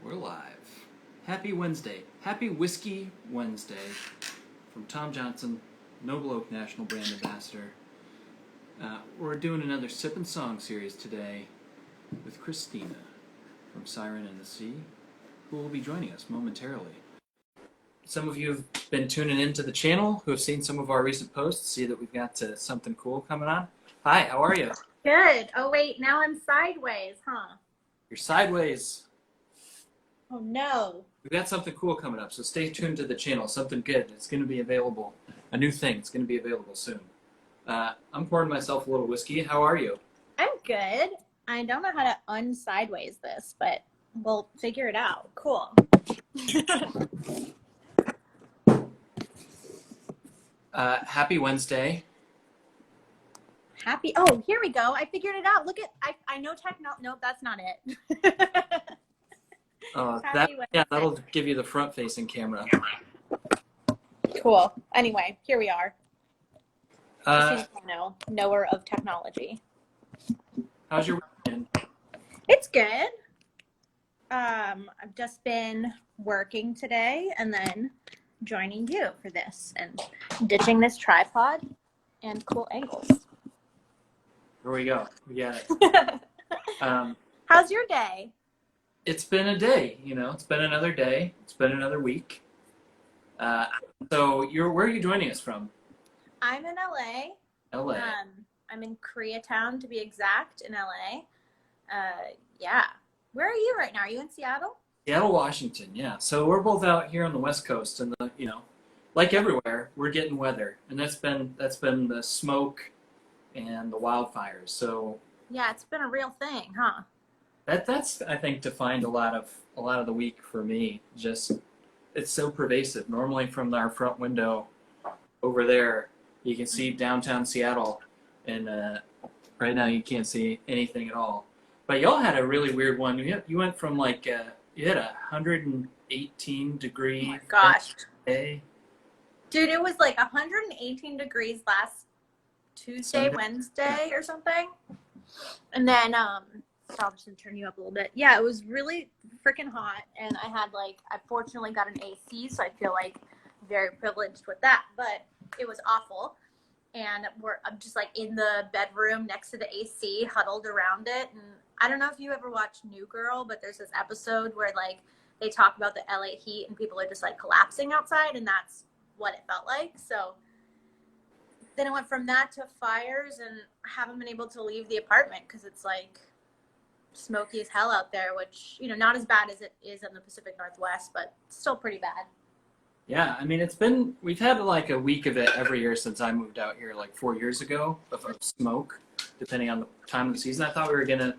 We're live. Happy Wednesday. Happy Whiskey Wednesday from Tom Johnson, Noble Oak National Brand Ambassador. We're doing another Sip and Song series today with Cristina from Siren and the Sea, who will be joining us momentarily. Some of you have been tuning into the channel, who have seen some of our recent posts, see that we've got something cool coming on. Hi, how are you? Good. Oh, wait, now I'm sideways, huh? You're sideways. Oh, no. We've got something cool coming up, so stay tuned to the channel. Something good. It's going to be available. A new thing. It's going to be available soon. I'm pouring myself a little whiskey. How are you? I'm good. I don't know how to unsideways this, but we'll figure it out. Cool. Happy Wednesday. Happy. Oh, here we go. I figured it out. Look at, I know nope, that's not it. That'll give you the front-facing camera. Cool. Anyway, here we are. Cristina Cano, knower of technology. How's your weekend? It's good. I've just been working today and then joining you for this and ditching this tripod and cool angles. Here we go. We got it. How's your day? It's been a day, it's been another day. It's been another week. So where are you joining us from? I'm in LA. LA. I'm in Koreatown, to be exact, in LA. Yeah. Where are you right now? Are you in Seattle? Seattle, Washington, yeah. So we're both out here on the West Coast, and like everywhere, we're getting weather, and that's been the smoke and the wildfires. So yeah, it's been a real thing, huh? That's I think defined a lot of the week for me. Just it's so pervasive. Normally from our front window over there, you can see downtown Seattle, and right now you can't see anything at all. But y'all had a really weird one. You went from you had 118 degree. Oh my gosh. Day. Dude, it was like 118 degrees last Tuesday, Sunday. Wednesday or something. And then so I'll just turn you up a little bit. Yeah, it was really freaking hot, and I fortunately got an AC, so I feel very privileged with that, but it was awful. And I'm just in the bedroom next to the AC, huddled around it. And I don't know if you ever watched New Girl, but there's this episode where they talk about the LA heat and people are just collapsing outside, and that's what it felt like. So then it went from that to fires, and I haven't been able to leave the apartment because it's smoky as hell out there, which, not as bad as it is in the Pacific Northwest, but still pretty bad. Yeah, I mean, we've had a week of it every year since I moved out here 4 years ago of smoke, depending on the time of the season. I thought we were going to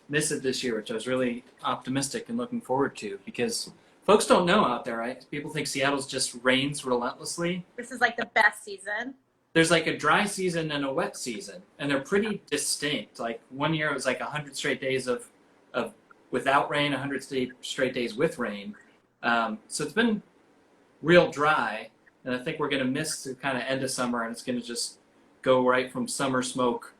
miss it this year, which I was really optimistic and looking forward to, because folks don't know out there, right? People think Seattle's just rains relentlessly. This is the best season. There's a dry season and a wet season, and they're pretty distinct. 1 year it was 100 straight days of without rain, 100 straight days with rain. So it's been real dry, and I think we're going to miss the kind of end of summer, and it's going to just go right from summer smoke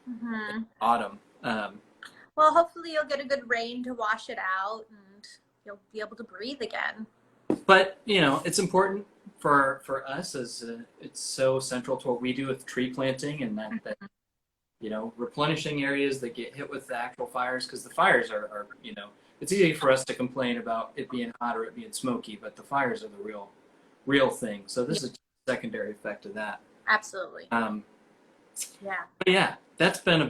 to autumn. Well, hopefully you'll get a good rain to wash it out, and you'll be able to breathe again. But, it's important for us, as it's so central to what we do with tree planting, and that replenishing areas that get hit with the actual fires, because the fires are it's easy for us to complain about it being hot or it being smoky, but the fires are the real thing. So this is a secondary effect of that. Absolutely. Yeah. But yeah, that's been a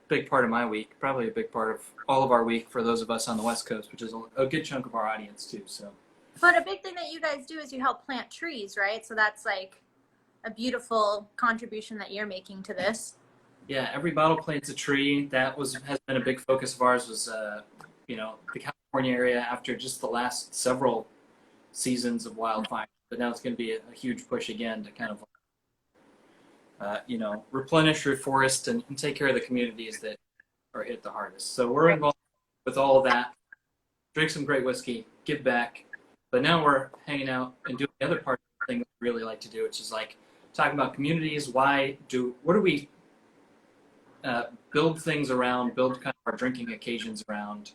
big part of my week, probably a big part of all of our week for those of us on the West Coast, which is a good chunk of our audience too. So. But a big thing that you guys do is you help plant trees, right? So that's a beautiful contribution that you're making to this. Yeah, every bottle plants a tree. That has been a big focus of ours. Was the California area after just the last several seasons of wildfire, but now it's going to be a huge push again to kind of replenish your forest and take care of the communities that are hit the hardest. So we're involved with all of that. Drink some great whiskey, give back. But now we're hanging out and doing the other part of the thing that we really like to do, which is talking about communities. What do we build things around, build kind of our drinking occasions around,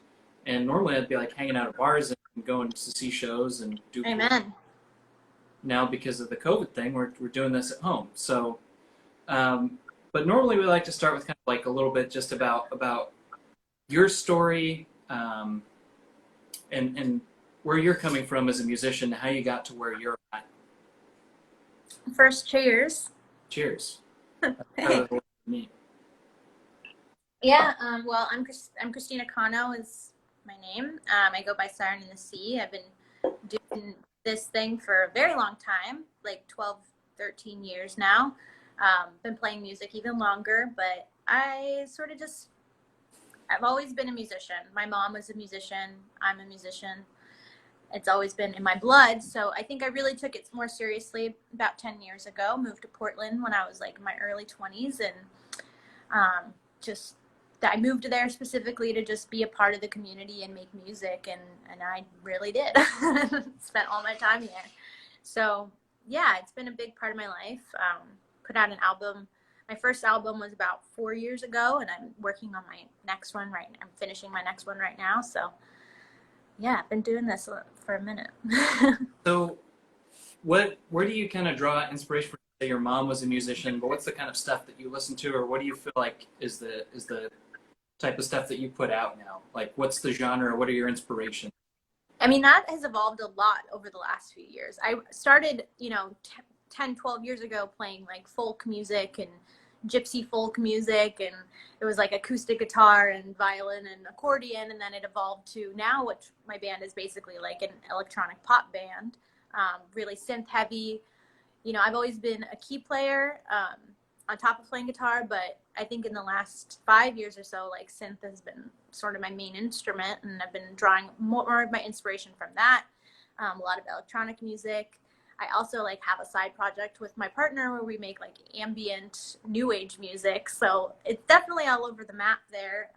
And normally I'd be like hanging out at bars and going to see shows and do. Amen. Now because of the COVID thing, we're doing this at home. So, but normally we like to start with kind of like a little bit just about your story, and where you're coming from as a musician, how you got to where you're at. First, cheers. Cheers. Me. Yeah. Well, I'm Cristina Cano is my name. I go by Siren in the Sea. I've been doing this thing for a very long time, like 12, 13 years now. Been playing music even longer, but I've always been a musician. My mom was a musician. I'm a musician. It's always been in my blood. So I think I really took it more seriously about 10 years ago. Moved to Portland when I was like in my early 20s, and I moved there specifically to just be a part of the community and make music, and I really did. Spent all my time here. So yeah, it's been a big part of my life. Put out an album. My first album was about 4 years ago, and I'm working on my next one right now. I'm finishing my next one right now. So yeah, I've been doing this for a minute. So where do you kind of draw inspiration from? Say your mom was a musician, but what's the kind of stuff that you listen to, or what do you feel like is the type of stuff that you put out now? Like, what's the genre? What are your inspirations? I mean, that has evolved a lot over the last few years. I started, 10, 12 years ago playing like folk music and gypsy folk music, and it was like acoustic guitar and violin and accordion, and then it evolved to now, which my band is basically like an electronic pop band, really synth heavy. I've always been a key player on top of playing guitar, but I think in the last 5 years or so, like synth has been sort of my main instrument, and I've been drawing more of my inspiration from that. A lot of electronic music. I also like have a side project with my partner where we make like ambient new age music. So it's definitely all over the map there.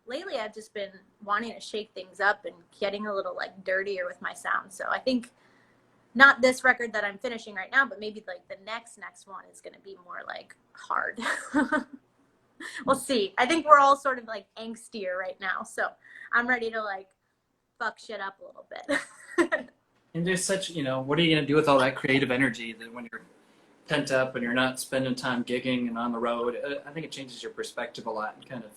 Lately I've just been wanting to shake things up and getting a little like dirtier with my sound. So I think not this record that I'm finishing right now, but maybe like the next one is going to be more like hard. We'll see. I think we're all sort of like angstier right now. So I'm ready to like fuck shit up a little bit. And there's such, what are you going to do with all that creative energy that when you're pent up and you're not spending time gigging and on the road? I think it changes your perspective a lot and kind of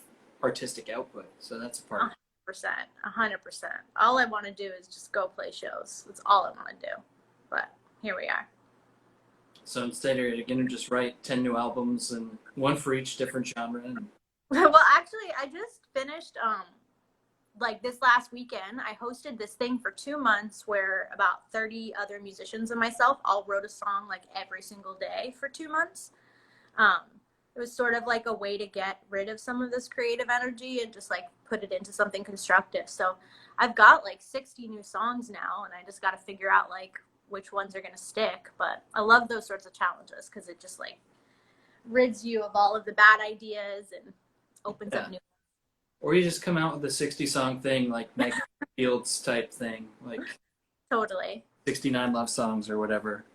artistic output. So that's a part. 100%. All I want to do is just go play shows. That's all I want to do. But here we are. So instead, you're going to just write 10 new albums and one for each different genre. Well, actually, I just finished, like this last weekend, I hosted this thing for 2 months where about 30 other musicians and myself all wrote a song like every single day for 2 months. It was sort of like a way to get rid of some of this creative energy and just like put it into something constructive. So I've got like 60 new songs now, and I just got to figure out like which ones are going to stick. But I love those sorts of challenges because it just like rids you of all of the bad ideas and opens up new. Or you just come out with a 60-song thing, like Maggie Fields type thing, like totally 69 love songs or whatever.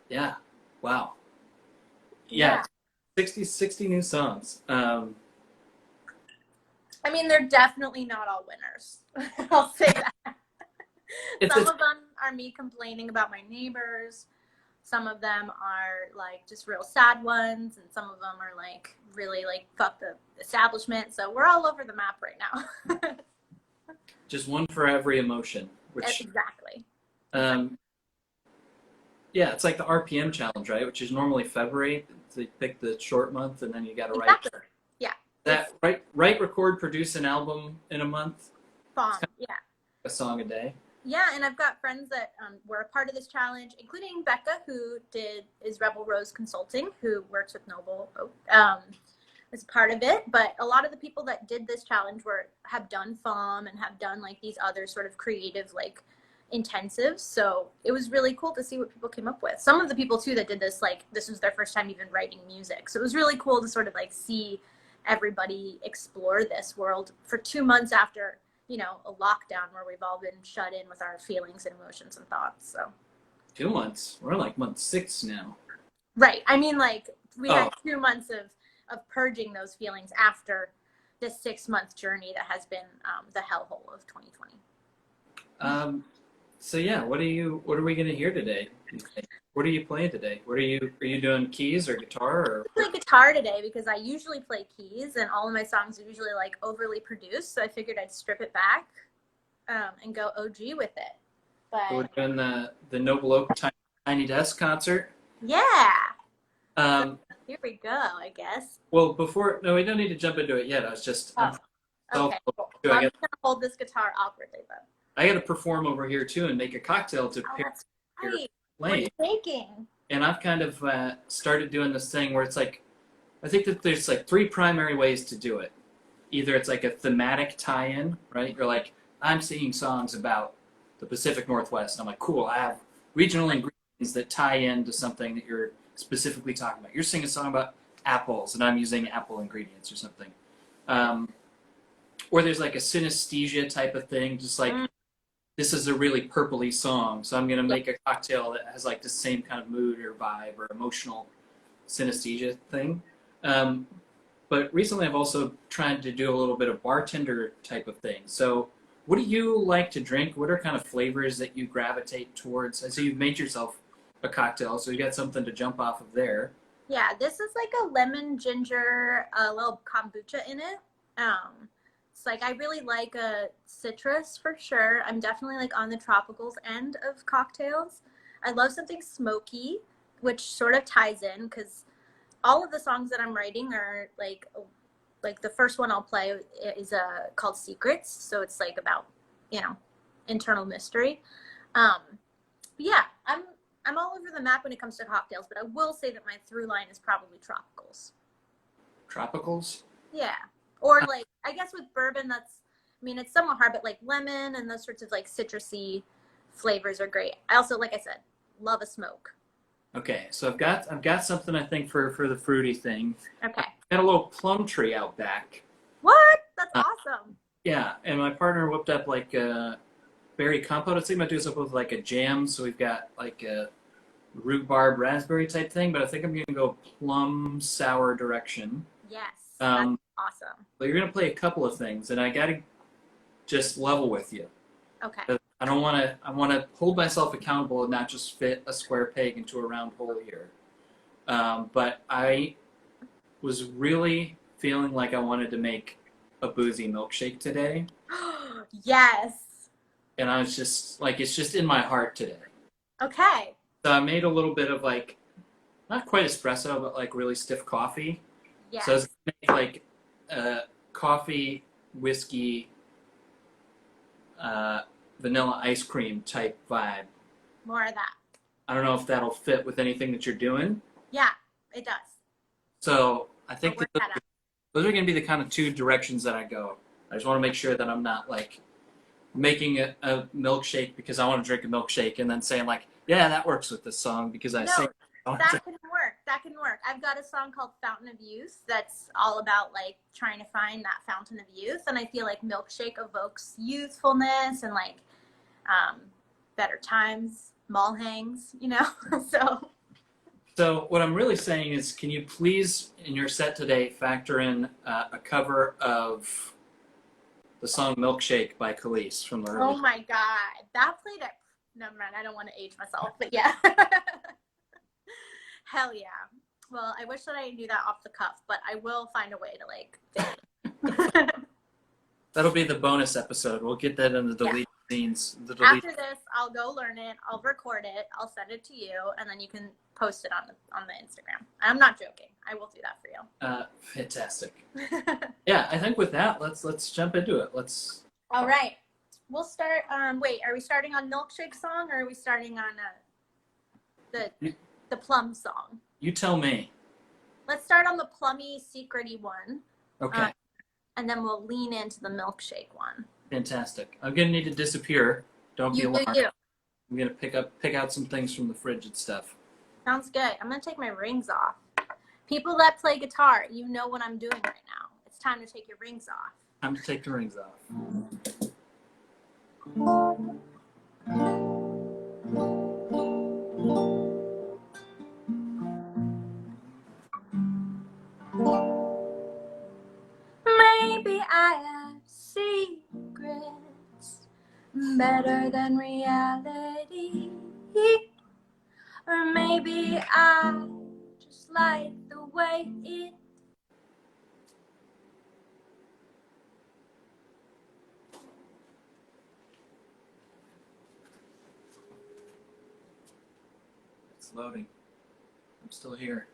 Yeah. Wow. Yeah. 60 new songs. I mean, they're definitely not all winners. I'll say that. Some of them are me complaining about my neighbors. Some of them are like just real sad ones, and some of them are like really like fuck the establishment. So we're all over the map right now. Just one for every emotion. Exactly. Yeah, it's like the RPM challenge, right? Which is normally February. So you pick the short month, and then you got to write. Yeah. That write, record, produce an album in a month. Bomb. Yeah. A song a day. Yeah, and I've got friends that were a part of this challenge, including Becca, who is Rebel Rose Consulting, who works with Noble Oak, as part of it. But a lot of the people that did this challenge have done FOM and have done like these other sort of creative like intensives. So it was really cool to see what people came up with. Some of the people too that did this, like this was their first time even writing music. So it was really cool to sort of like see everybody explore this world for 2 months after a lockdown where we've all been shut in with our feelings and emotions and thoughts. So 2 months. We're like month 6 now. Right. I mean, like we had 2 months of purging those feelings after this 6-month journey that has been the hellhole of 2020. So yeah, what are we gonna hear today? What are you playing today? Are you doing keys or guitar or? I play guitar today because I usually play keys, and all of my songs are usually like overly produced. So I figured I'd strip it back and go OG with it. But We're doing the Noble Oak Tiny Desk concert. yeah, Um, here we go. I guess. well, no, we don't need to jump into it yet. I was just, Oh, okay. Cool. I'm just gonna hold this guitar awkwardly though. I got to perform over here too and make a cocktail to pair That's right. your What are you playing. making? And I've kind of started doing this thing where it's like, I think that there's like 3 primary ways to do it. Either it's like a thematic tie-in, right? You're like, I'm singing songs about the Pacific Northwest. And I'm like, cool, I have regional ingredients that tie into something that you're specifically talking about. You're singing a song about apples, and I'm using apple ingredients or something. Or there's like a synesthesia type of thing, just like, this is a really purpley song, so I'm going to make a cocktail that has like the same kind of mood or vibe or emotional synesthesia thing. But recently I've also tried to do a little bit of bartender type of thing. So what do you like to drink? What are kind of flavors that you gravitate towards? I see you've made yourself a cocktail, so you got something to jump off of there. Yeah, this is like a lemon ginger, a little kombucha in it. It's like I really like a citrus for sure. I'm definitely like on the tropicals end of cocktails. I love something smoky, which sort of ties in because all of the songs that I'm writing are like the first one I'll play is called Secrets, so it's like about internal mystery. But yeah, I'm all over the map when it comes to cocktails, but I will say that my through line is probably tropicals. Tropicals? Yeah. Or like, I guess with bourbon, it's somewhat hard, but like lemon and those sorts of like citrusy flavors are great. I also, like I said, love a smoke. Okay, so I've got something I think for the fruity thing. Okay. I've got a little plum tree out back. What? That's awesome. Yeah, and my partner whipped up like berry compote. I was thinking about doing something with like a jam, so we've got like a rhubarb raspberry type thing, but I think I'm going to go plum sour direction. Yes, that's awesome. But you're going to play a couple of things, and I got to just level with you. Okay. I want to hold myself accountable and not just fit a square peg into a round hole here. But I was really feeling like I wanted to make a boozy milkshake today. Yes. And I was just like, it's just in my heart today. Okay. So I made a little bit of like, not quite espresso, but like really stiff coffee. Yes. So I was going to make like coffee, whiskey, vanilla ice cream type vibe. More of that. I don't know if that'll fit with anything that you're doing. Yeah, it does. So I think that those are going to be the kind of 2 directions that I go. I just want to make sure that I'm not like making a milkshake because I want to drink a milkshake and then saying like, yeah, that works with this song because I sing. That can work. That can work. I've got a song called Fountain of Youth that's all about like trying to find that fountain of youth. And I feel like milkshake evokes youthfulness and like better times, mall hangs, So what I'm really saying is, can you please, in your set today, factor in a cover of the song Milkshake by Khalees from the early. Oh my God. That played at, never mind, I don't want to age myself, but yeah. Hell yeah. Well, I wish that I knew that off the cuff, but I will find a way to like fit it. That'll be the bonus episode. We'll get that in the deleted scenes. After this, I'll go learn it. I'll record it. I'll send it to you, and then you can post it on the Instagram. I'm not joking. I will do that for you. Fantastic. Yeah, I think with that, let's jump into it. All right. We'll start. Wait, are we starting on Milkshake song, or are we starting on the Plum song? You tell me. Let's start on the plummy, secrety one. Okay. And then we'll lean into the Milkshake one. Fantastic. I'm gonna need to disappear. Don't be alarmed. You. I'm gonna pick out some things from the fridge and stuff. Sounds good. I'm gonna take my rings off. People that play guitar, you know what I'm doing right now. It's time to take your rings off. Time to take the rings off. Maybe I have secrets better than reality. Or maybe I just like the way it. It's loading. I'm still here.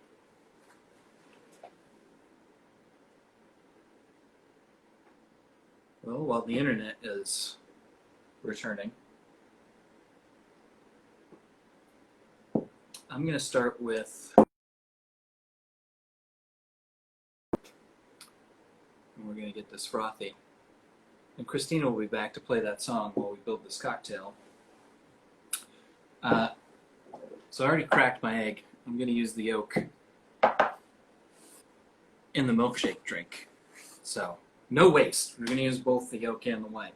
Well, while the internet is returning, I'm going to start with, and we're going to get this frothy. And Cristina will be back to play that song while we build this cocktail. So I already cracked my egg. I'm going to use the yolk in the milkshake drink. So, no waste. We're going to use both the yolk and the white.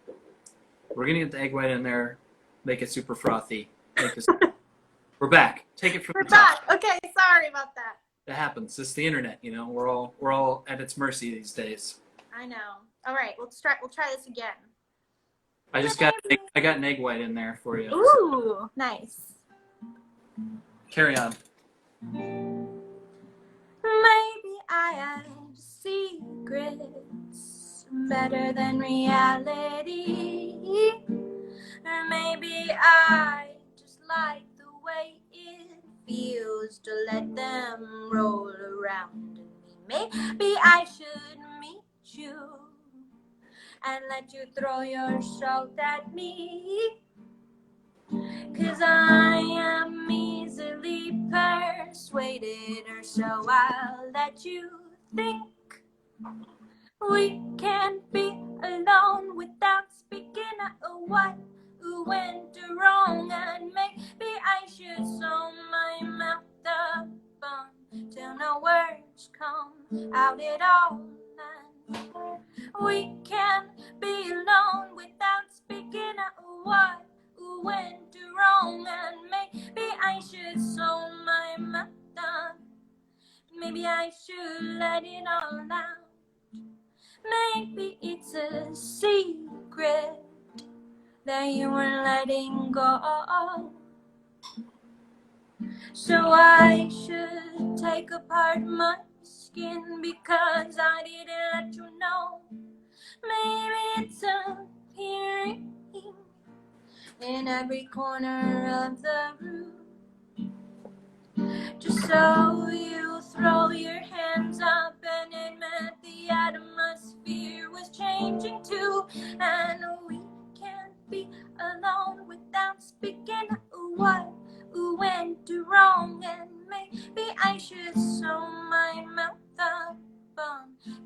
We're going to get the egg white in there, make it super frothy. We're back. Take it from the top. We're back. Okay, sorry about that. That happens. It's the internet, you know. We're all at its mercy these days. I know. All right, we'll try this again. I got an egg white in there for you. Ooh, so. Nice. Carry on. Maybe I have secrets better than reality. Or maybe I just like the way it feels to let them roll around in me. Maybe I should meet you and let you throw your salt at me. 'Cause I am easily persuaded, or so I'll let you think. We can't be alone without speaking of what went wrong, and maybe I should sew my mouth up till no words come out at all. And we can't be alone without speaking of what went wrong, and maybe I should sew my mouth up. Maybe I should let it all out. Maybe it's a secret that you were letting go. So I should take apart my skin because I didn't let you know. Maybe it's appearing in every corner of the room. Just so you throw your hands up and admit the atmosphere was changing too. And we can't be alone without speaking of what went wrong. And maybe I should sew my mouth up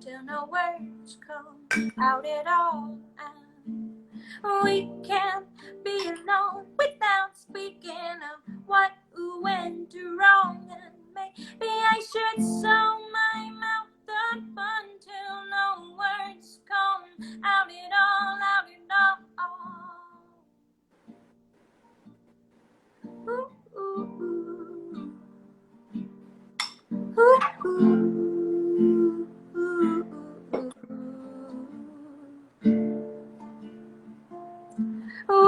till no words come out at all. And we can't be alone without speaking of what went wrong. And maybe I should sew my mouth up until no words come out at all, out at all. Ooh, ooh, ooh. Ooh, ooh.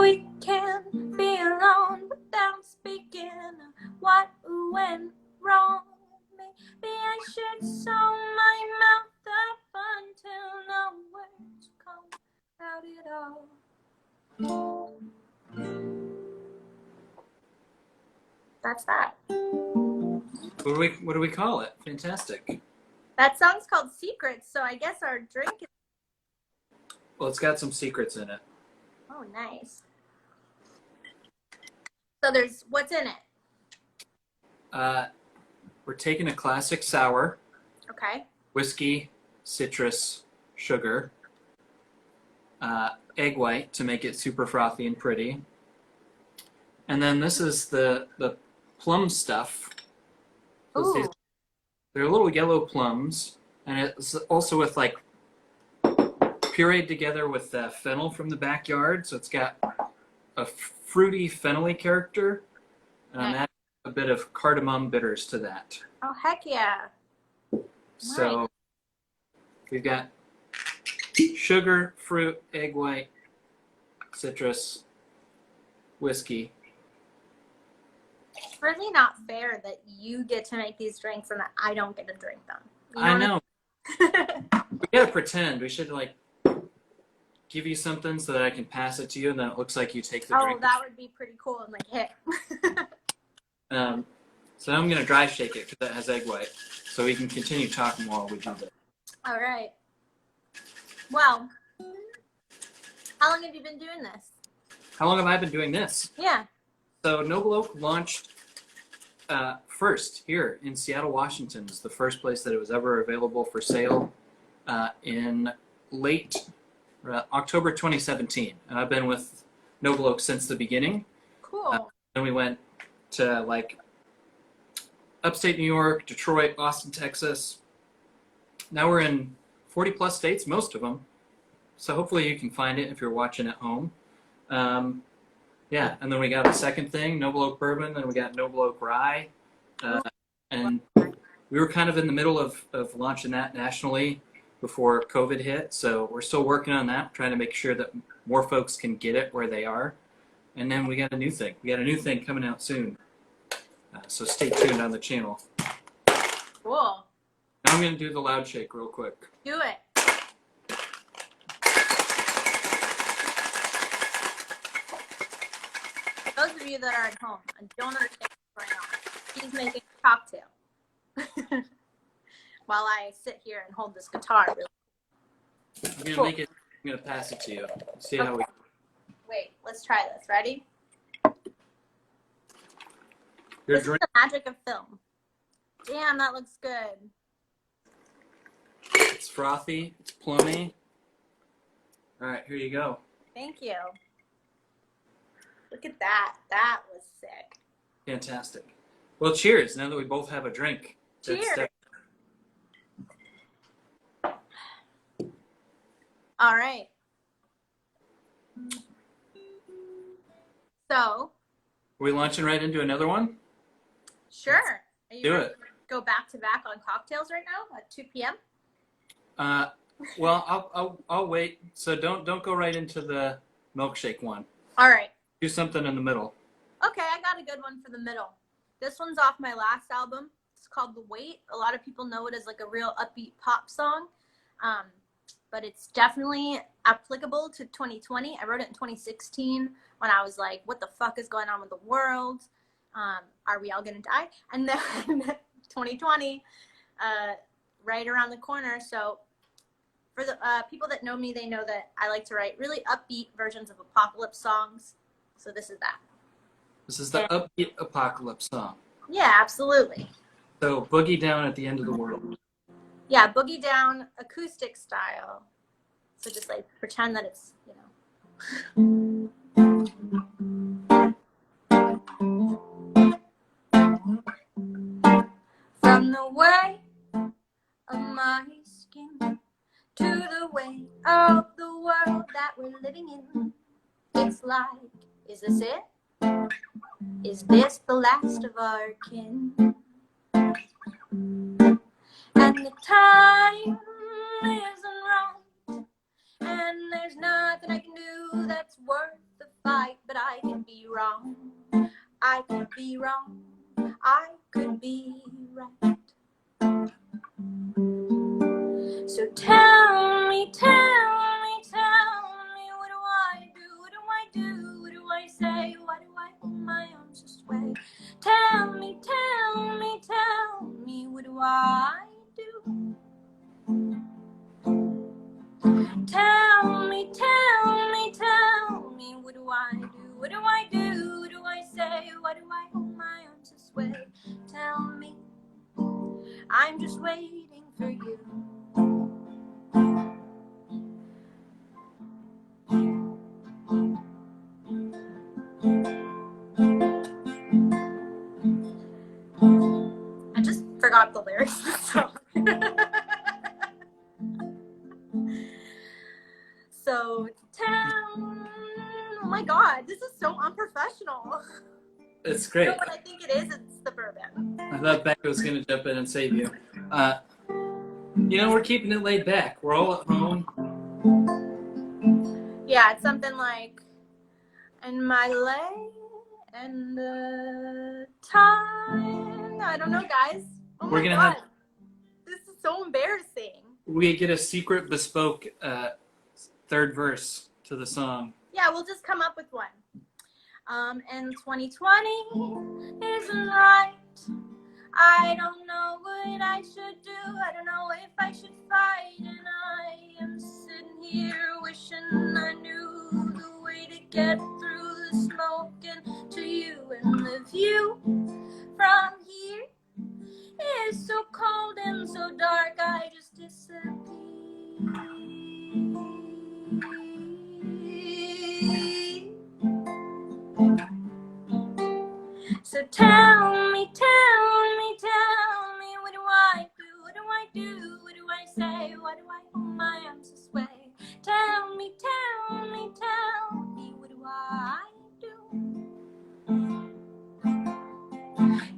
We can't be alone without speaking of what went wrong. Maybe I should sew my mouth up until no words come out at all. That's that. What do we call it? Fantastic. That song's called Secrets, so I guess our drink is... Well, it's got some secrets in it. Oh, nice. So there's, what's in it? We're taking a classic sour. Okay. Whiskey, citrus, sugar, egg white to make it super frothy and pretty. And then this is the plum stuff. Ooh. They're little yellow plums, and it's also with like pureed together with fennel from the backyard, so it's got a fruity fennel-y character, and I'm adding a bit of cardamom bitters to that. Oh, heck yeah. So we've got sugar, fruit, egg white, citrus, whiskey. It's really not fair that you get to make these drinks and that I don't get to drink them. I know. I mean? We gotta pretend. We should like give you something so that I can pass it to you, and then it looks like you take the drink. Oh, that would be pretty cool. I'm like, hey. So I'm gonna dry shake it because it has egg white, so we can continue talking while we do that. All right. Well, how long have you been doing this? How long have I been doing this? Yeah. So Noble Oak launched first here in Seattle, Washington. It's the first place that it was ever available for sale in late October 2017. And I've been with Noble Oak since the beginning. Cool. Then we went to like upstate New York, Detroit, Austin, Texas. Now we're in 40 plus states, most of them. So hopefully you can find it if you're watching at home. Yeah, and then we got a second thing, Noble Oak Bourbon, then we got Noble Oak Rye. And we were kind of in the middle of launching that nationally before COVID hit. So we're still working on that, trying to make sure that more folks can get it where they are. And then we got a new thing. We got a new thing coming out soon. So stay tuned on the channel. Cool. Now I'm going to do the loud shake real quick. Do it. For those of you that are at home and don't understand what's going on, he's making a cocktail while I sit here and hold this guitar. Really. I'm going to make it. I'm going to pass it to you. See how we. Wait, let's try this. Ready? Your This is drink. the magic of film. Damn, that looks good. It's frothy. It's plummy. All right, here you go. Thank you. Look at that. That was sick. Fantastic. Well, cheers. Now that we both have a drink. Cheers. All right. So. Are we launching right into another one? Sure. Are you Do ready it. to go back to back on cocktails right now at 2 p.m.? Well, I'll wait. So don't go right into the milkshake one. All right. Do something in the middle. Okay, I got a good one for the middle. This one's off my last album. It's called The Wait. A lot of people know it as like a real upbeat pop song, but it's definitely applicable to 2020. I wrote it in 2016 when I was like, what the fuck is going on with the world? Are we all going to die? And then 2020, right around the corner. So for the people that know me, they know that I like to write really upbeat versions of apocalypse songs. So this is that. This is the upbeat apocalypse song. Yeah, absolutely. So boogie down at the end of the world. Yeah, boogie down acoustic style. So just like pretend that it's, you know. From the way of my skin to the way of the world that we're living in, it's like, is this it? Is this the last of our kin? And the time isn't right, and there's nothing I can do that's worth the fight, but I could be wrong. I could be wrong. I could be right. So tell me, what do I do? What do I do? What do I say? Why do I hold my arms this way? Tell me, what do I do? Tell me, what do I do? What do I do? What do I say? Why do I hold my arms this way? Tell me, I'm just waiting for you. I just forgot the lyrics of the song. So, oh my god, this is so unprofessional. It's great. You know what I think it is? It's the bourbon. I thought Becca was going to jump in and save you. You know, we're keeping it laid back. We're all at home. Yeah, it's something like, "And my lay and the time." I don't know, guys. Oh We're my gonna god, have this is so embarrassing. we get a secret bespoke third verse to the song. Yeah, we'll just come up with one. And 2020 isn't right. I don't know what I should do. I don't know if I should fight. And I am sitting here wishing I knew the way to get through the smoke and to you. And the view from here is so cold and so dark, I just disappear. So tell me, what do I do? What do I do? What do I say? Why do I hold my arms this way? Tell me, what do I do?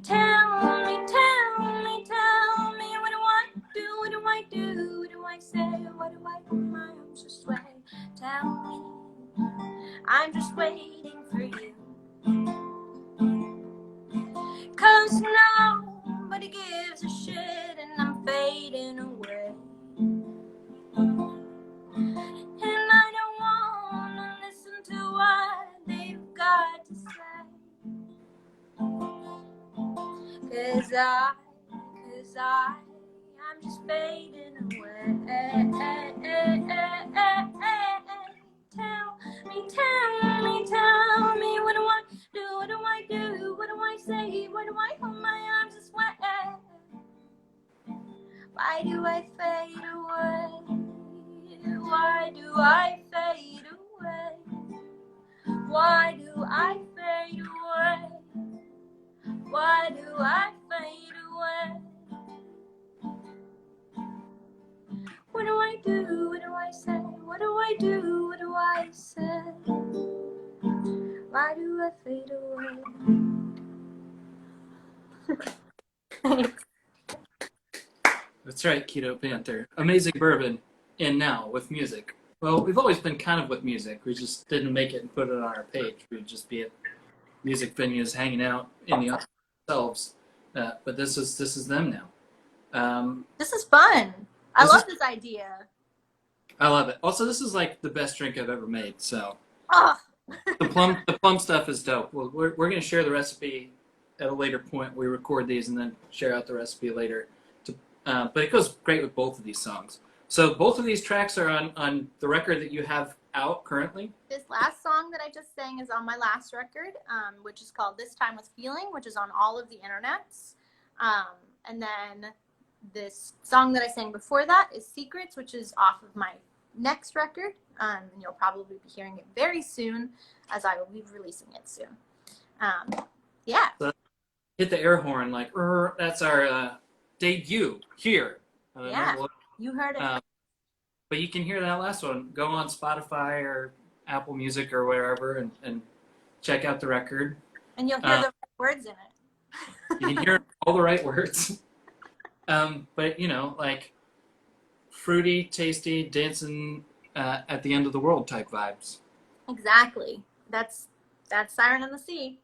Tell me, what do I do? What do I do? What do I say? Why do I hold my arms this way? Tell me, I'm just waiting for you. 'Cause nobody gives a shit and I'm fading away. And I don't wanna listen to what they've got to say. 'Cause I'm just fading away. Tell me, what do I do? What do I do? What do I say? Why do I hold my arms this way? Why do I fade away? Why do I fade away? Why do I fade away? Why do I fade away? What do I do? What do I say? What do I do? What do I say? Why do I fade away? That's right, Keto Panther. Amazing bourbon, and now with music. Well, we've always been kind of with music. We just didn't make it and put it on our page. We'd just be at music venues hanging out in the ourselves. But this is them now. This is fun. I This love is- this idea. I love it. Also, this is like the best drink I've ever made. So Oh, the plum stuff is dope. Well, we're going to share the recipe at a later point. We record these and then share out the recipe later. But it goes great with both of these songs. So both of these tracks are on the record that you have out currently. this last song that I just sang is on my last record, which is called "This Time With Feeling," which is on all of the internets. And then this song that I sang before that is "Secrets," which is off of my next record. And you'll probably be hearing it very soon, as I will be releasing it soon. Yeah. So hit the air horn like, that's our debut here. Yeah, you heard it. But you can hear that last one. Go on Spotify or Apple Music or wherever and check out the record. And you'll hear the words in it. You can hear all the right words. But, you know, like fruity, tasty, dancing at the end of the world type vibes. Exactly. That's Siren in the Sea.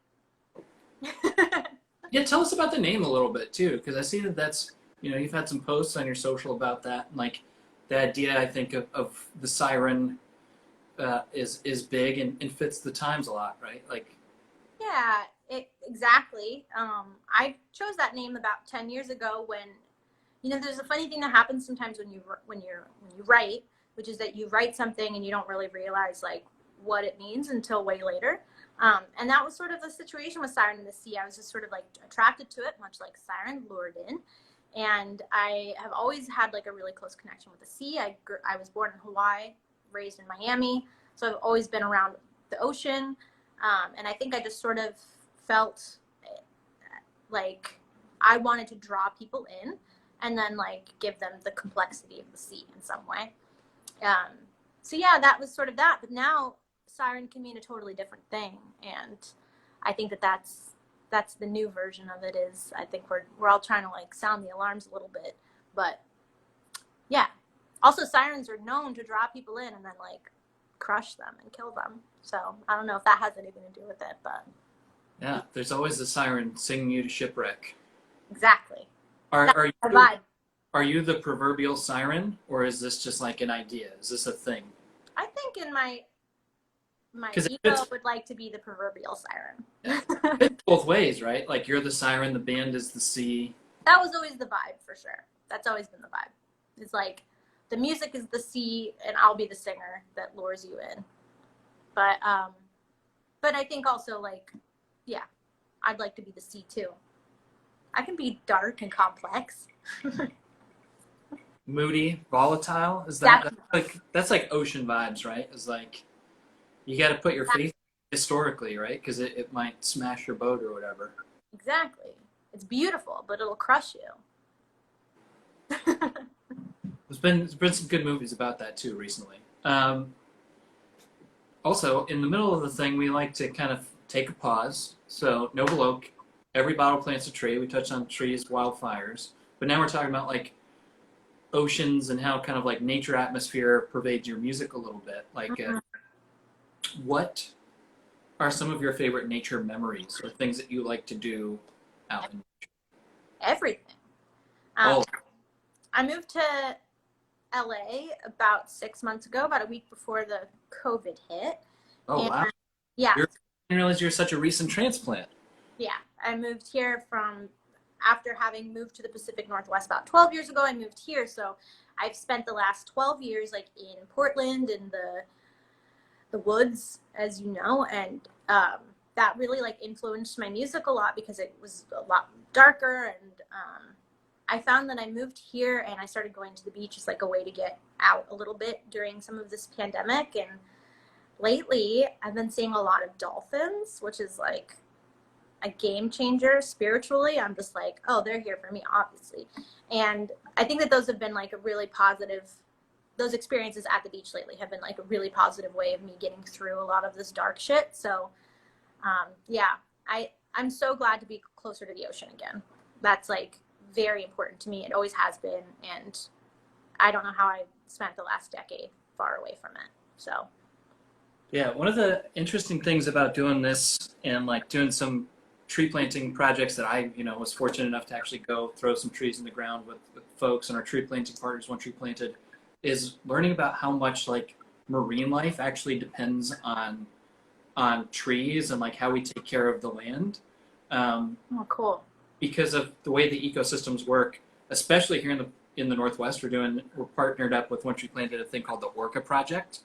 Yeah, tell us about the name a little bit too, because I see that that's, you know, you've had some posts on your social about that. And, like the idea, I think, of the siren is big and fits the times a lot, right? Like, Yeah, exactly. I chose that name about 10 years ago when, you know, there's a funny thing that happens sometimes when you write, which is that you write something and you don't really realize like what it means until way later. And that was sort of the situation with Siren in the Sea. I was just sort of like attracted to it, much like Siren lured in. And I have always had like a really close connection with the sea. I was born in Hawaii, raised in Miami, so I've always been around the ocean. And I think I just sort of felt like I wanted to draw people in and then like give them the complexity of the sea in some way. So yeah, that was sort of that. But now Siren can mean a totally different thing. And I think that's the new version of it. Is I think we're all trying to like sound the alarms a little bit. But yeah, Also, sirens are known to draw people in and then like crush them and kill them. So I don't know if that has anything to do with it, but Yeah, there's always a siren singing you to shipwreck. exactly. Are That's are my you vibe. are you the proverbial siren, or is this just like an idea? Is this a thing? I think in my Because it ego fits, would like to be the proverbial siren. yeah, it fits both ways, right? Like you're the siren, the band is the sea. That was always the vibe for sure. That's always been the vibe. It's like the music is the sea and I'll be the singer that lures you in. But I think also like, yeah, I'd like to be the sea too. I can be dark and complex. Moody, volatile. Is that Definitely. that's like ocean vibes, right? Is like you got to put your faith historically, right? Because it might smash your boat or whatever. Exactly. It's beautiful, but it'll crush you. There's been some good movies about that too recently. Also, in the middle of the thing, we like to kind of take a pause. So, Noble Oak, every bottle plants a tree. We touched on trees, wildfires, but now we're talking about like oceans and how kind of like nature atmosphere pervades your music a little bit. Like, what are some of your favorite nature memories or things that you like to do out in? Everything. Oh, I moved to LA about 6 months ago, about a week before the COVID hit. oh And wow! yeah, I didn't realize you're such a recent transplant. yeah. I moved here from after having moved to the Pacific Northwest about 12 years ago. I moved here, so I've spent the last 12 years like in Portland in the woods, as you know, and that really like influenced my music a lot because it was a lot darker and I found that I moved here and I started going to the beach as like a way to get out a little bit during some of this pandemic. And lately, I've been seeing a lot of dolphins, which is like a game changer spiritually. I'm just like, oh, they're here for me, obviously. And I think that those have been like a really positive, those experiences at the beach lately have been like a really positive way of me getting through a lot of this dark shit. So, yeah, I'm so glad to be closer to the ocean again. That's like very important to me. It always has been, and I don't know how I spent the last decade far away from it. So Yeah, one of the interesting things about doing this and like doing some tree planting projects that I, was fortunate enough to actually go throw some trees in the ground with folks and our tree planting partners, One Tree Planted, is learning about how much like marine life actually depends on trees and like how we take care of the land. oh, cool. Because of the way the ecosystems work, especially here in the Northwest, we're partnered up with One Tree Planted a thing called the Orca Project.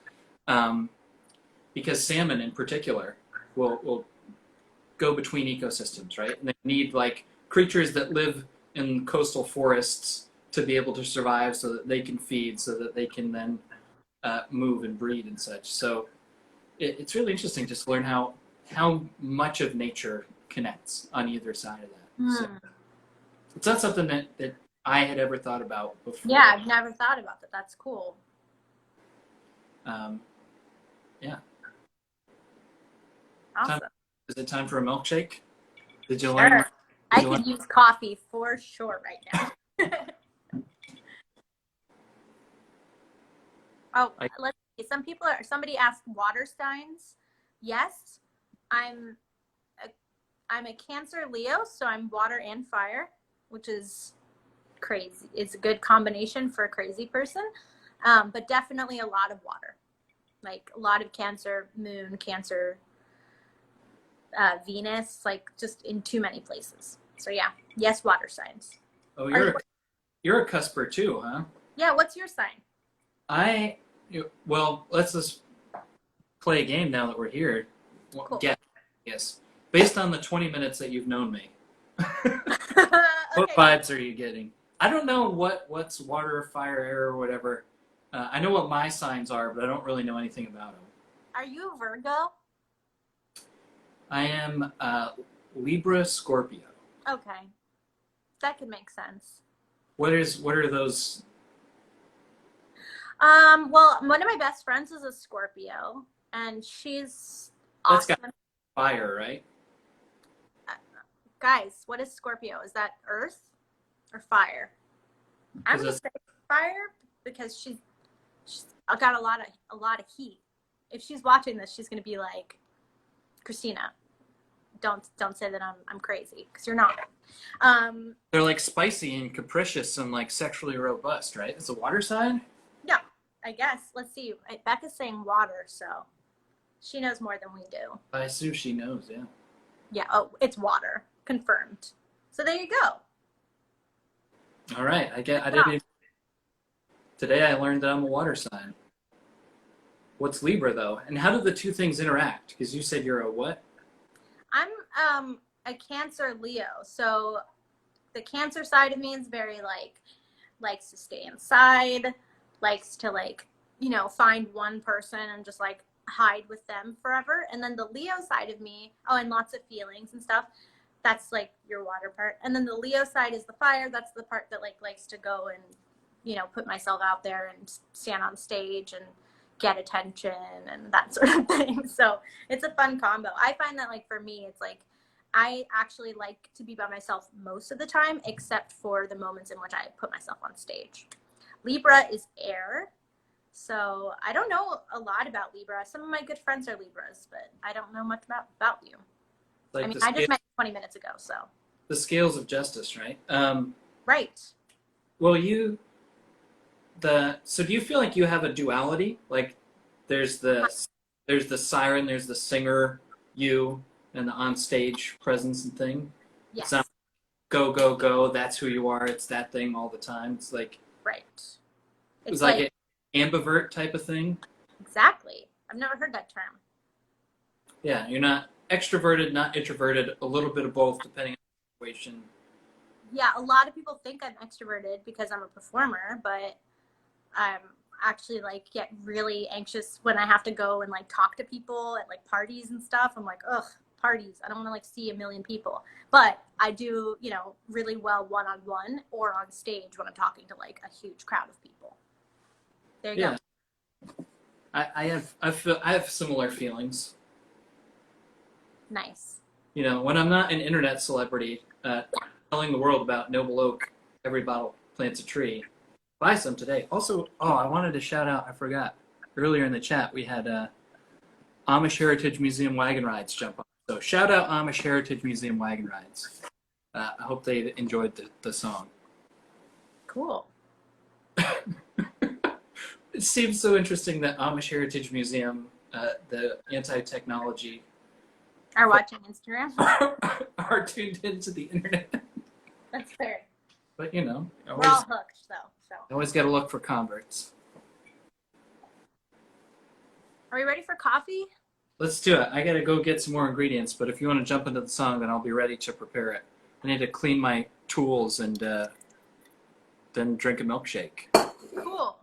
Because salmon in particular will go between ecosystems, right? And they need like creatures that live in coastal forests to be able to survive so that they can feed, so that they can then move and breed and such. So it's really interesting just to learn how much of nature connects on either side of that. So it's not something that I had ever thought about before. Yeah, I've never thought about that. That's cool. Yeah. Awesome. Is it time for a milkshake? Did you Sure. learn? I could use coffee for sure right now. Oh, let's see. Somebody asked water signs. Yes, I'm a Cancer Leo, so I'm water and fire, which is crazy. It's a good combination for a crazy person, but definitely a lot of water. Like a lot of Cancer, Moon, Cancer, Venus, like just in too many places. So yeah, yes, water signs. Oh, you're a cusper too, huh? Yeah, what's your sign? Well, let's just play a game now that we're here. Cool. Guess, yes. Based on the 20 minutes that you've known me, what Okay. vibes are you getting? I don't know what's water, fire, air, or whatever. I know what my signs are, but I don't really know anything about them. Are you a Virgo? I am Libra Scorpio. Okay, that could make sense. What are those? Well, one of my best friends is a Scorpio, and she's That's awesome. got fire, right? Guys, what is Scorpio? Is that Earth or fire? I'm gonna say fire because I got a lot of heat. If she's watching this, she's gonna be like, Cristina, don't say that I'm crazy, because you're not. They're like spicy and capricious and like sexually robust, right? It's a water sign? Yeah, I guess. Let's see. Becca's saying water, so she knows more than we do. I assume she knows, yeah. Yeah, oh, it's water. Confirmed. So there you go. All right, I didn't. Today I learned that I'm a water sign. What's Libra though, and how do the two things interact? Because you said you're a what? I'm a Cancer Leo, so the Cancer side of me is very like likes to stay inside, likes to like find one person and just like hide with them forever. And then the Leo side of me, oh, and lots of feelings and stuff. That's like your water part. And then the Leo side is the fire. That's the part that like likes to go and put myself out there and stand on stage and get attention and that sort of thing. So it's a fun combo. I find that like for me, it's like I actually like to be by myself most of the time, except for the moments in which I put myself on stage. Libra is air. So I don't know a lot about Libra. Some of my good friends are Libras, but I don't know much about you. Like I mean, I just met you 20 minutes ago, so. The scales of justice, right? Right. Well, so do you feel like you have a duality? Like there's the siren, there's the singer, you, and the on-stage presence and thing? Yes. It's not go, go, go, that's who you are, it's that thing all the time. It's like... Right. It's like an ambivert type of thing? Exactly. I've never heard that term. Yeah, you're not extroverted, not introverted, a little bit of both depending on the situation. Yeah, a lot of people think I'm extroverted because I'm a performer, but I'm actually like get really anxious when I have to go and like talk to people at like parties and stuff. I'm like, ugh, parties. I don't want to like see a million people. But I do, really well one-on-one or on stage when I'm talking to like a huge crowd of people. There you go. I have similar feelings. Nice. When I'm not an internet celebrity telling the world about Noble Oak, every bottle plants a tree. Buy some today. Also, I wanted to shout out, I forgot. Earlier in the chat, we had Amish Heritage Museum wagon rides jump on. So shout out Amish Heritage Museum wagon rides. I hope they enjoyed the song. Cool. It seems so interesting that Amish Heritage Museum, the anti-technology, are watching Instagram. are tuned into the internet. That's fair. But we're all hooked though. So always got to look for converts. Are we ready for coffee? Let's do it. I got to go get some more ingredients, but if you want to jump into the song, then I'll be ready to prepare it. I need to clean my tools and then drink a milkshake. Cool.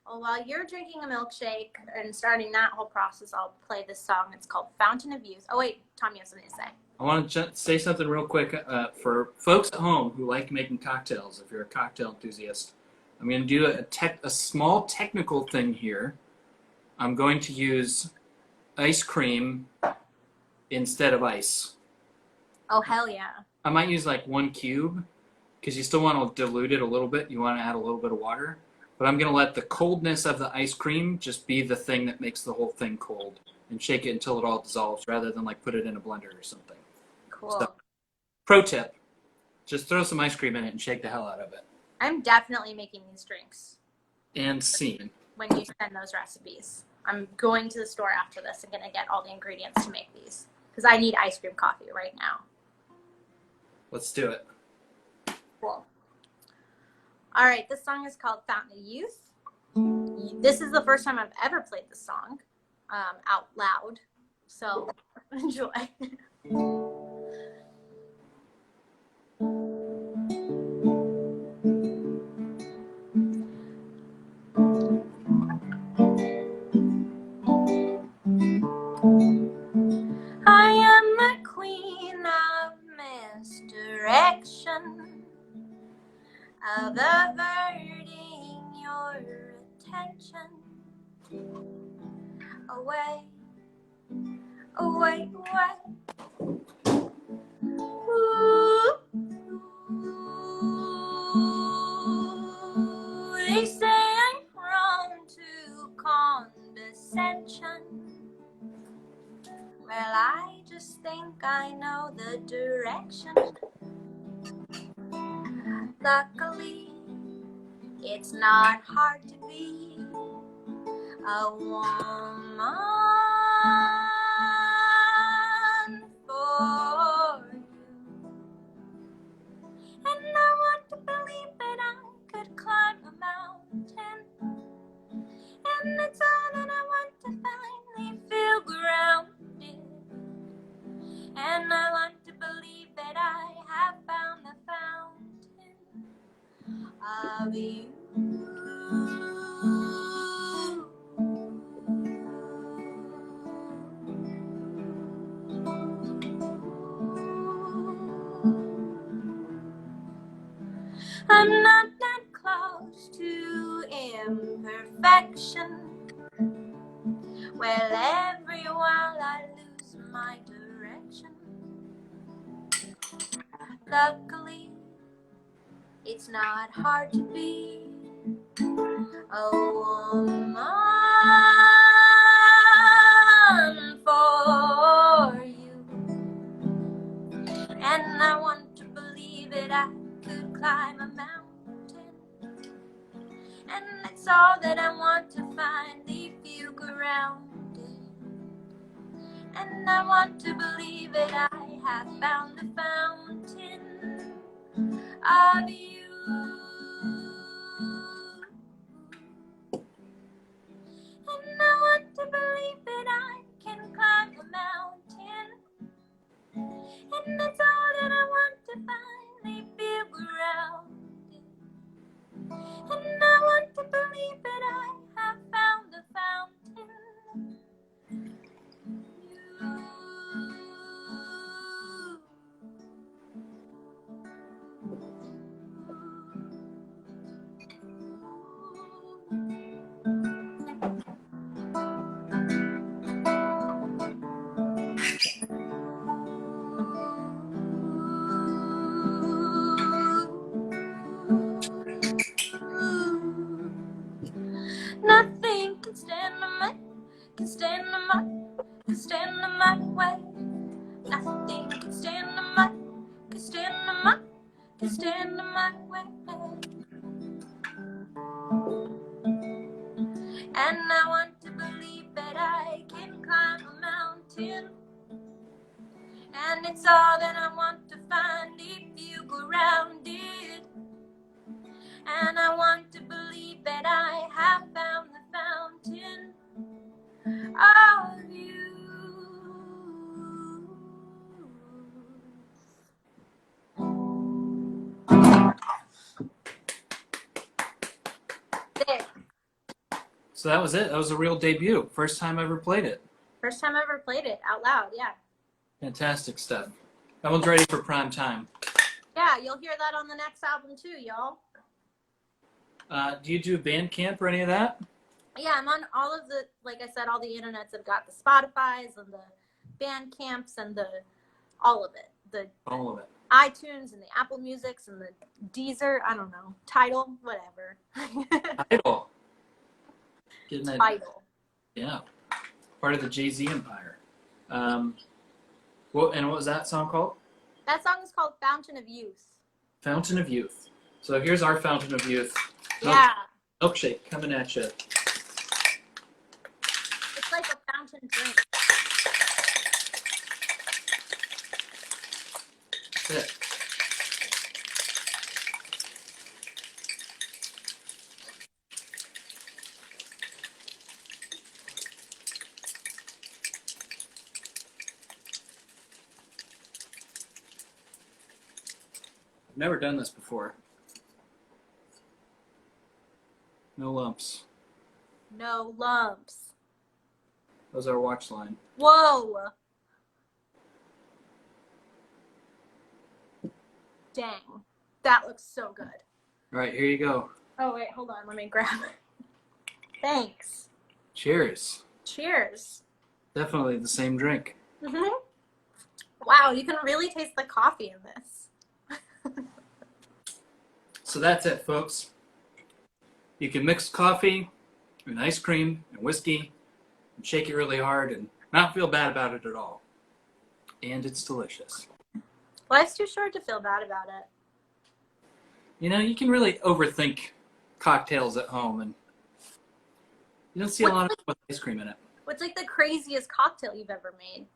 Well, while you're drinking a milkshake and starting that whole process, I'll play this song. It's called Fountain of Youth. Oh, wait. Tom, you have something to say. I want to say something real quick for folks at home who like making cocktails. If you're a cocktail enthusiast, I'm going to do a small technical thing here. I'm going to use ice cream instead of ice. Oh, hell yeah. I might use like 1 cube because you still want to dilute it a little bit. You want to add a little bit of water. But I'm going to let the coldness of the ice cream just be the thing that makes the whole thing cold and shake it until it all dissolves rather than like put it in a blender or something. Cool. So, pro tip, just throw some ice cream in it and shake the hell out of it. I'm definitely making these drinks. And scene. When you send those recipes. I'm going to the store after this and going to get all the ingredients to make these. Because I need ice cream coffee right now. Let's do it. Cool. All right, this song is called Fountain of Youth. This is the first time I've ever played this song out loud. So enjoy. I am the queen of misdirection, of averting your attention away, away, away. Ooh. They say I'm prone to ascension. Well, I just think I know the direction. Luckily, it's not hard to be a woman for you. And I want to believe that I could climb a mountain. And it's all that I want to finally feel grounded. And I want to believe that I have found the fountain of you. I'm not that close to imperfection. Well, every while I lose my direction. Luckily, it's not hard to be a woman for you. And I want to believe that I could climb a mountain. And it's all that I want to finally feel grounded. And I want to believe that I have found the fountain of you. And I want to believe that I can climb a mountain. And that's all that I want to finally feel grounded. And I want to believe that I have found the fountain. Nothing can stand in my way. Nothing can stand in my way. And I want to believe that I can climb a mountain. And it's all that I want to find if you grounded. And I want to believe that I have found the fountain of you. There. So that was it. That was a real debut. First time I ever played it. First time I ever played it out loud, yeah. Fantastic stuff. That one's ready for prime time. Yeah, you'll hear that on the next album too, y'all. Do you do Bandcamp or any of that? Yeah, I'm on all of the, like I said, all the internets have got the Spotifys and the Bandcamps and the all of it. All of it. iTunes and the Apple Musics and the Deezer, I don't know, Tidal, whatever. Tidal. Getting that, Tidal. yeah. Part of the Jay-Z empire. What was that song called? That song is called Fountain of Youth. Fountain of Youth. So here's our Fountain of Youth. Yeah. Milkshake coming at you. It's like a fountain drink. That's it. I've never done this before. No lumps. No lumps. That was our watch line. Whoa. Dang. That looks so good. All right, here you go. Oh, wait, hold on. Let me grab it. Thanks. Cheers. Cheers. Definitely the same drink. Mm-hmm. Wow, you can really taste the coffee in this. So that's it, folks. You can mix coffee and ice cream and whiskey shake it really hard and not feel bad about it at all. And it's delicious. Life's too short to feel bad about it. You know, you can really overthink cocktails at home, and you don't see a lot of with ice cream in it. What's like the craziest cocktail you've ever made?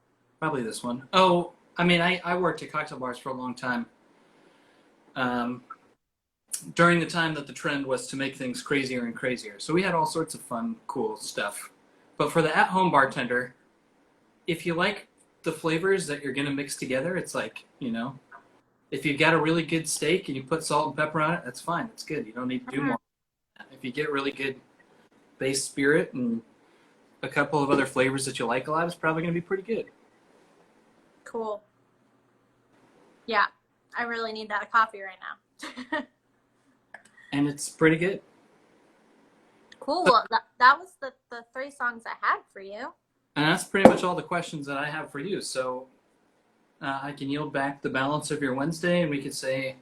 Probably this one. Oh, I mean, I worked at cocktail bars for a long time. During the time that the trend was to make things crazier and crazier. So we had all sorts of fun, cool stuff. But for the at-home bartender, if you like the flavors that you're going to mix together, it's like, you know, if you've got a really good steak and you put salt and pepper on it, that's fine. It's good. You don't need to do more. If you get really good base spirit and a couple of other flavors that you like a lot, it's probably going to be pretty good. Cool. Yeah, I really need that coffee right now. And it's pretty good. Cool. Well, that was the 3 songs I had for you. And that's pretty much all the questions that I have for you. So I can yield back the balance of your Wednesday, and we could say,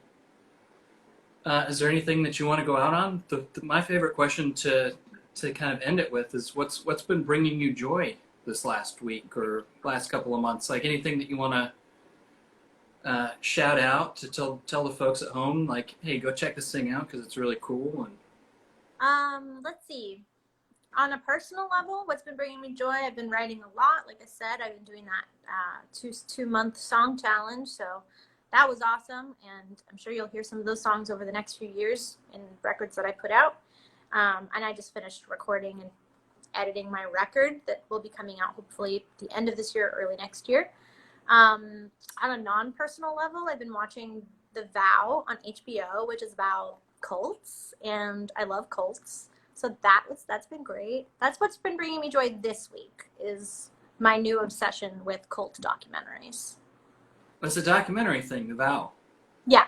is there anything that you want to go out on? My favorite question to kind of end it with is what's been bringing you joy this last week or last couple of months? Like anything that you want to shout out to tell the folks at home, like, hey, go check this thing out because it's really cool. And let's see. On a personal level, what's been bringing me joy? I've been writing a lot. Like I said, I've been doing that 2-month song challenge, so that was awesome. And I'm sure you'll hear some of those songs over the next few years in records that I put out. And I just finished recording and editing my record that will be coming out hopefully at the end of this year or early next year. On a non-personal level, I've been watching The Vow on HBO, which is about cults, and I love cults. So that's been great. That's what's been bringing me joy this week, is my new obsession with cult documentaries. It's a documentary thing, The Vow. Yeah.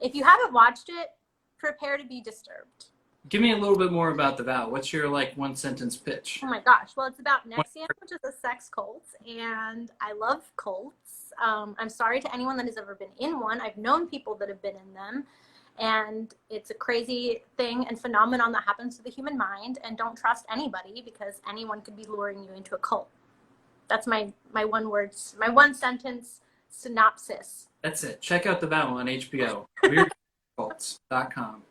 If you haven't watched it, prepare to be disturbed. Give me a little bit more about The Vow. What's your, like, one-sentence pitch? Oh my gosh. Well, it's about Nexium, which is a sex cult, and I love cults. I'm sorry to anyone that has ever been in one. I've known people that have been in them, and it's a crazy thing and phenomenon that happens to the human mind, and don't trust anybody because anyone could be luring you into a cult. That's my one-sentence synopsis. That's it. Check out The Vow on HBO. WeirdCults.com.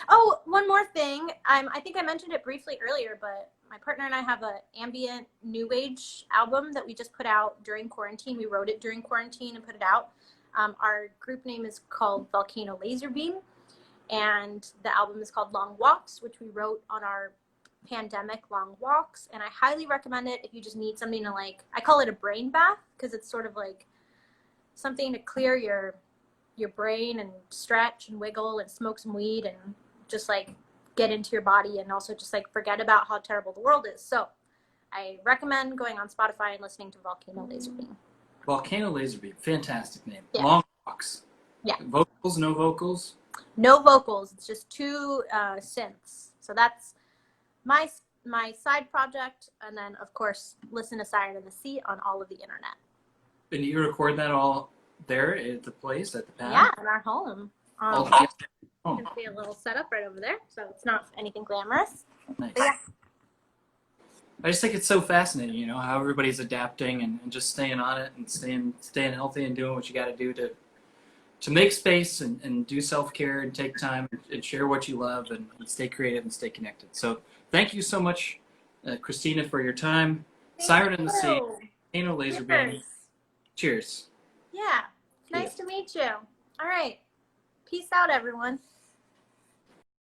Oh, one more thing. I think I mentioned it briefly earlier, but my partner and I have an ambient new age album that we just put out during quarantine. We wrote it during quarantine and put it out. Our group name is called Volcano Laserbeam, and the album is called Long Walks, which we wrote on our pandemic long walks. And I highly recommend it if you just need something to, like, I call it a brain bath because it's sort of like something to clear your brain and stretch and wiggle and smoke some weed and just like get into your body and also just like forget about how terrible the world is. So I recommend going on Spotify and listening to Volcano Laserbeam. Volcano Laserbeam. Fantastic name. Yeah. Long Walks. Yeah. Vocals, no vocals? No vocals. It's just 2 synths. So that's my side project. And then, of course, listen to Siren in the Sea on all of the internet. And you record that all there at the place, at the pad? Yeah, in our home. All You can see a little setup right over there, so it's not anything glamorous. Nice. But yeah. I just think it's so fascinating, you know, how everybody's adapting and just staying on it and staying healthy and doing what you got to do to make space and do self-care and take time and share what you love and stay creative and stay connected. So thank you so much, Cristina, for your time. Siren in the Sea, Volcano Laserbeam. Cheers. Yeah. Nice to meet you. All right. Peace out, everyone.